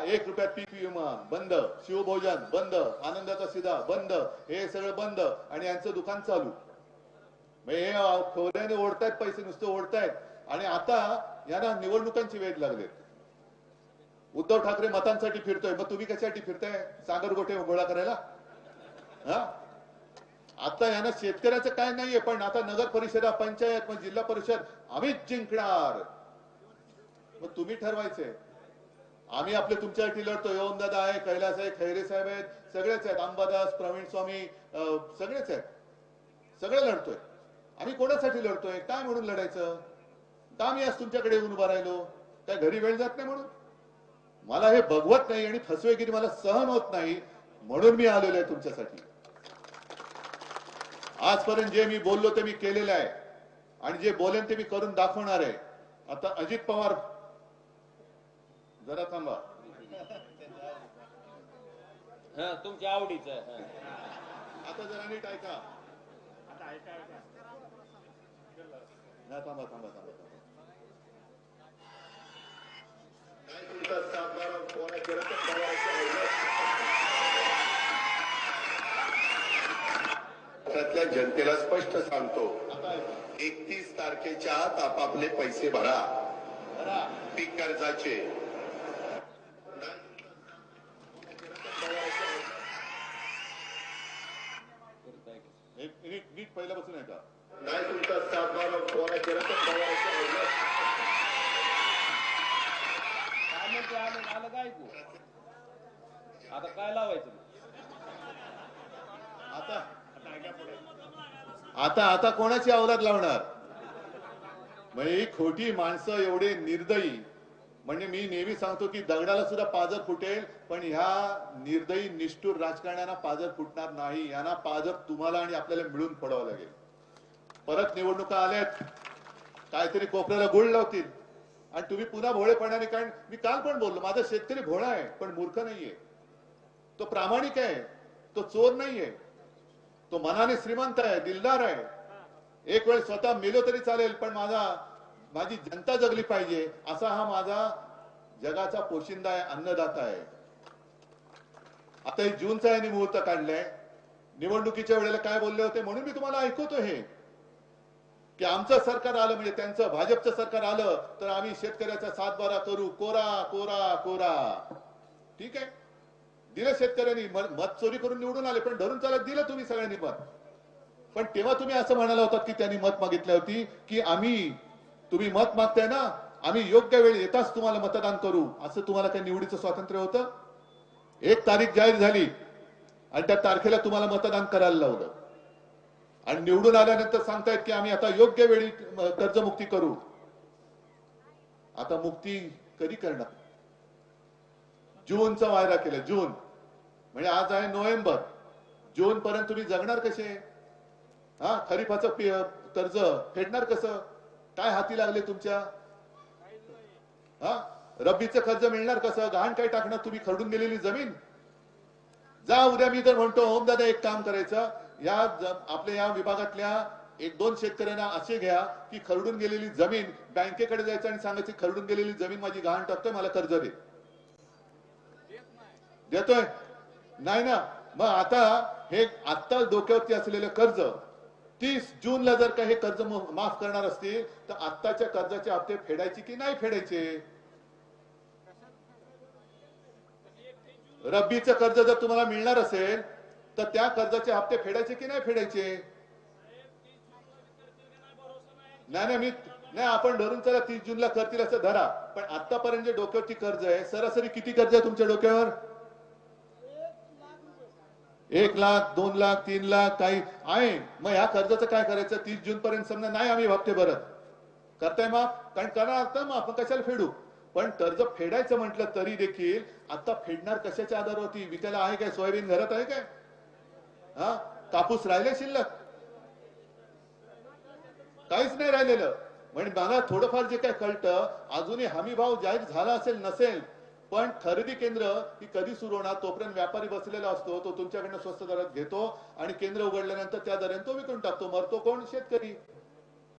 ₹1 पीक विमा बंद, शिवभोजन बंद, आनंदाचा शिधा बंद, हे सगळं बंद आणि यांचं दुकान चालू. हे खोऱ्याने ओढतायत पैसे, नुसते ओढतायत. आणि आता यांना निवडणुकांची वेध लागले. उद्धव ठाकरे मतांसाठी फिरतोय, मग तुम्ही कशासाठी फिरताय? सागरगोटे गोळा करायला? हा, आता यांना शेतकऱ्याचं काय नाहीये, पण आता नगर परिषदा, पंचायत, मग जिल्हा परिषद आम्हीच जिंकणार. मग तुम्ही ठरवायचंय. आम्ही आपले तुमच्यासाठी लढतोय. ओमदादा आहे, कैलास आहे, खैरे साहेब आहेत, सगळेच आहेत, अंबादास, प्रवीण स्वामी, सगळेच आहेत, सगळे लढतोय. आम्ही कोणासाठी लढतोय? काय म्हणून लढायचं? का मी आज तुमच्याकडे येऊन उभा राहिलो? काय घरी वेळ जात नाही म्हणून? मला हे बघवत नाही आणि फसवेगिरी मला सहन होत नाही, म्हणून मी आलेलो आहे तुमच्यासाठी. आजपर्यंत जे मी बोललो ते मी केलेलं आहे आणि जे बोलेन ते मी करून दाखवणार आहे. आता अजित पवार, जरा थांबा. तुमच्या आवडीचं आता जरा नीट ऐका. थांबा थांबा थांबा. त्यातल्या जनतेला स्पष्ट सांगतो, 31 तारखेच्या आत आपापले पैसे भरा पीक कर्जाचे. नीट पहिल्यापासून आहे का? नाही तुमचा सातबारा पोरा केला तर आलं काय तू आता काय लावायचं? आता आता कोणाची अवलाद लावणार? म्हणजे खोटी माणसं एवढे निर्दयी. म्हणजे मी नेहमी सांगतो की दगडाला सुद्धा पाजर फुटेल, पण ह्या निर्दयी निष्ठुर राजकारण्यांना पाजर फुटणार नाही. यांना पाजर तुम्हाला आणि आपल्याला मिळून पडावं लागेल. परत निवडणुका आल्यात, काहीतरी कोपऱ्याला गुळ लावतील आणि तुम्ही पुन्हा भोळेपणाने. कारण मी काल पण बोललो, माझा शेतकरी भोळा आहे पण मूर्ख नाहीये. तो प्रामाणिक आहे, तो चोर नाहीये, तो मनाने श्रीमंत आहे, दिलदार आहे. एक वेळ स्वतः मेलो तरी चालेल, पण माझी जनता जगली पाहिजे असा हा माझा जगाचा पोशिंदा आहे, अन्नदाता आहे. आता हे जूनचा यांनी मुहूर्त काढलाय. निवडणुकीच्या वेळेला काय बोलले होते म्हणून मी तुम्हाला ऐकवतो हे, की आमचं सरकार आलं म्हणजे त्यांचं भाजपचं सरकार आलं तर आम्ही शेतकऱ्याचा सातबारा करू, कोरा कोरा कोरा. ठीक आहे, दिलं शेतकऱ्यांनी. मत चोरी करून निवडून आले, पण धरून चालत दिलं तुम्ही सगळ्यांनी मत. पण तेव्हा तुम्ही असं म्हणाला होतात की त्यांनी मत मागितली होती की तुम्ही मत मागताय ना, आम्ही योग्य वेळ येताच तुम्हाला मतदान करू. असं तुम्हाला काही निवडीचं स्वातंत्र्य होतं? 1 तारीख जाहीर झाली आणि त्या तारखेला तुम्हाला मतदान करायला लावलं आणि निवडून आल्यानंतर सांगतायत की आम्ही आता योग्य वेळी कर्जमुक्ती करू. आता मुक्ती कधी करणार? जूनचा वायदा केला. जून म्हणजे आज आहे नोव्हेंबर. जून पर्यंत तुम्ही जगणार कसे? हा, खरीपाचं कर्ज फेडणार कसं? काय हाती लागले तुमच्या? हा, रब्बीचं कर्ज मिळणार कसं? गहाण काय टाकणार तुम्ही? खरडून गेलेली जमीन. जा उद्या मी तर म्हणतो ओमदादा एक काम करायचं, आपल्या या विभागातल्या 1-2 शेतकऱ्यांना असे घ्या की खरडून गेलेली जमीन बँकेकडे जायचं आणि सांगायची खरडून गेलेली जमीन माझी गहाण टाकतोय, मला कर्ज दे. देतोय नाही ना? मग आता डोक्यावरती असलेलं कर्ज 30 जूनला जर का हे कर्ज माफ करणार असतील तर आत्ताच्या कर्जाचे हप्ते फेडायचे की नाही फेडायचे? रब्बीचं कर्ज जर तुम्हाला मिळणार असेल तर त्या कर्जाचे हप्ते फेडायचे की नाही फेडायचे? नाही आपण धरून चला 30 जूनला करतील असं धरा, पण आतापर्यंत जे डोक्यावरती कर्ज आहे, सरासरी किती कर्ज आहे तुमच्या डोक्यावर? 1 लाख, 2 लाख, 3 लाख काही आहे. मग या कर्जाचं काय करायचं? 30 जून पर्यंत समजा नाही आम्ही हप्ते भरत, करताय माफ? कारण करणार आता मग आपण कशाला फेडू? पण कर्ज फेडायचं म्हटलं तरी देखील आता फेडणार कशाच्या आधारावरती? विकायला आहे काय? सोयाबीन घरात आहे काय? हा, कापूस राहिले शिल्लक? काहीच नाही राहिलेलं. म्हणजे मला थोडंफार जे काय कळतं, अजूनही हमी भाव जाहीर झाला असेल नसेल, पण खरेदी केंद्र ही कधी सुरू होणार? तोपर्यंत व्यापारी बसलेला असतो, तो तुमच्याकडनं स्वस्त दरात घेतो आणि केंद्र उघडल्यानंतर त्या दराने तो विकून टाकतो. मरतो कोण? शेतकरी.